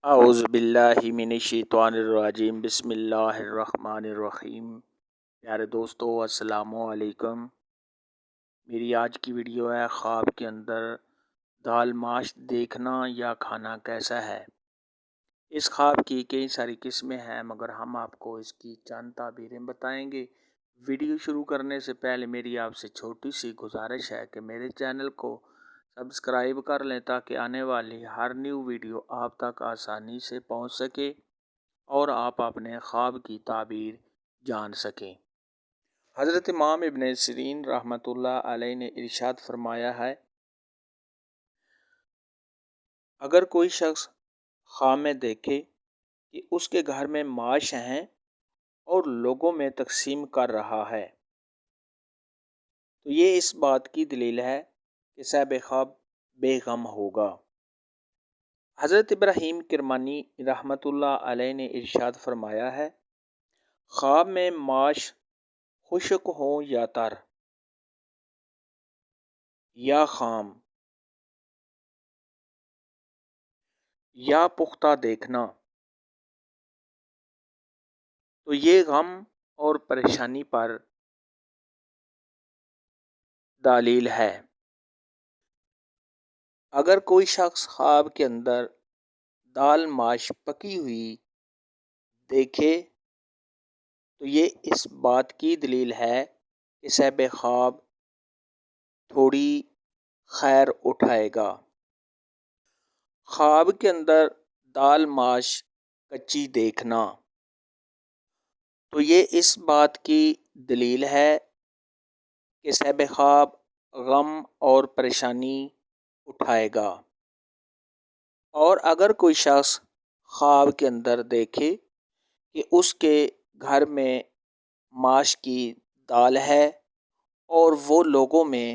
اعوذ باللہ من الشیطان الرجیم بسم اللہ الرحمن الرحیم۔ پیارے دوستو السلام علیکم۔ میری آج کی ویڈیو ہے خواب کے اندر دال ماش دیکھنا یا کھانا کیسا ہے۔ اس خواب کی کئی ساری قسمیں ہیں مگر ہم آپ کو اس کی چند تعبیریں بتائیں گے۔ ویڈیو شروع کرنے سے پہلے میری آپ سے چھوٹی سی گزارش ہے کہ میرے چینل کو سبسکرائب کر لیں تاکہ آنے والی ہر نیو ویڈیو آپ تک آسانی سے پہنچ سکے اور آپ اپنے خواب کی تعبیر جان سکیں۔ حضرت امام ابن سیرین رحمۃ اللہ علیہ نے ارشاد فرمایا ہے، اگر کوئی شخص خواب میں دیکھے کہ اس کے گھر میں ماش ہیں اور لوگوں میں تقسیم کر رہا ہے تو یہ اس بات کی دلیل ہے کہ صاحب خواب بے غم ہوگا۔ حضرت ابراہیم کرمانی رحمۃ اللہ علیہ نے ارشاد فرمایا ہے، خواب میں ماش خشک ہو یا تر یا خام یا پختہ دیکھنا تو یہ غم اور پریشانی پر دلیل ہے۔ اگر کوئی شخص خواب کے اندر دال ماش پکی ہوئی دیکھے تو یہ اس بات کی دلیل ہے کہ صاحب خواب تھوڑی خیر اٹھائے گا۔ خواب کے اندر دال ماش کچی دیکھنا تو یہ اس بات کی دلیل ہے کہ صاحب خواب غم اور پریشانی اٹھائے گا۔ اور اگر کوئی شخص خواب کے اندر دیکھے کہ اس کے گھر میں ماش کی دال ہے اور وہ لوگوں میں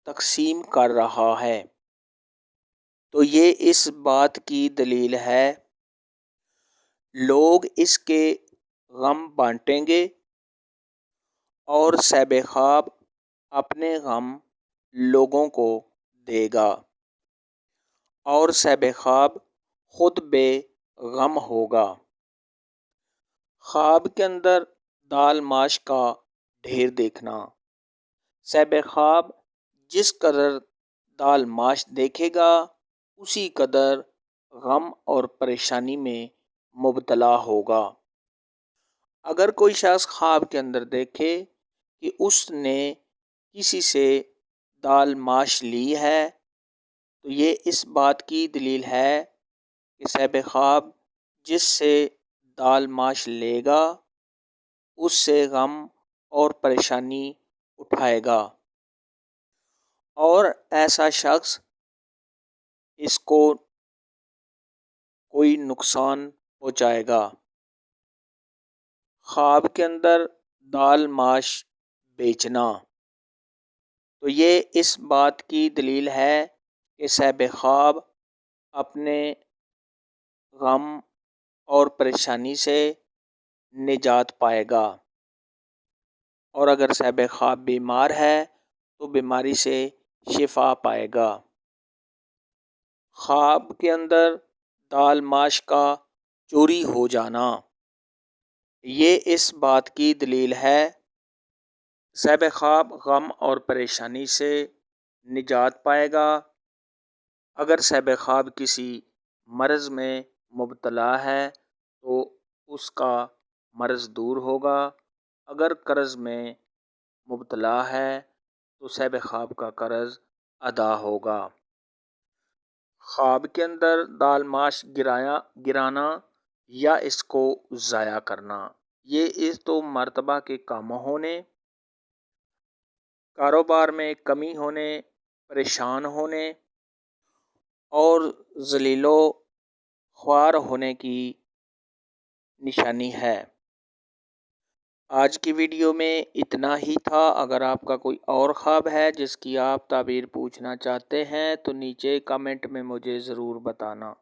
تقسیم کر رہا ہے تو یہ اس بات کی دلیل ہے لوگ اس کے غم بانٹیں گے اور صاحب خواب اپنے غم لوگوں کو دے گا اور صاحب خواب خود بے غم ہوگا۔ خواب کے اندر دال ماش کا ڈھیر دیکھنا، صاحب خواب جس قدر دال ماش دیکھے گا اسی قدر غم اور پریشانی میں مبتلا ہوگا۔ اگر کوئی شخص خواب کے اندر دیکھے کہ اس نے کسی سے دال ماش لی ہے تو یہ اس بات کی دلیل ہے کہ صاحب خواب جس سے دال ماش لے گا اس سے غم اور پریشانی اٹھائے گا اور ایسا شخص اس کو کوئی نقصان پہنچائے گا۔ خواب کے اندر دال ماش بیچنا تو یہ اس بات کی دلیل ہے کہ صاحب خواب اپنے غم اور پریشانی سے نجات پائے گا اور اگر صاحب خواب بیمار ہے تو بیماری سے شفا پائے گا۔ خواب کے اندر دال ماش کا چوری ہو جانا یہ اس بات کی دلیل ہے صاحب خواب غم اور پریشانی سے نجات پائے گا۔ اگر صاحب خواب کسی مرض میں مبتلا ہے تو اس کا مرض دور ہوگا، اگر قرض میں مبتلا ہے تو صاحب خواب کا قرض ادا ہوگا۔ خواب کے اندر دال ماش گرانا یا اس کو ضائع کرنا یہ اس تو مرتبہ کے کم ہونے، کاروبار میں کمی ہونے، پریشان ہونے اور ذلیل و خوار ہونے کی نشانی ہے۔ آج کی ویڈیو میں اتنا ہی تھا۔ اگر آپ کا کوئی اور خواب ہے جس کی آپ تعبیر پوچھنا چاہتے ہیں تو نیچے کمنٹ میں مجھے ضرور بتانا۔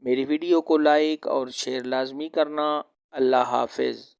میری ویڈیو کو لائک اور شیئر لازمی کرنا۔ اللہ حافظ۔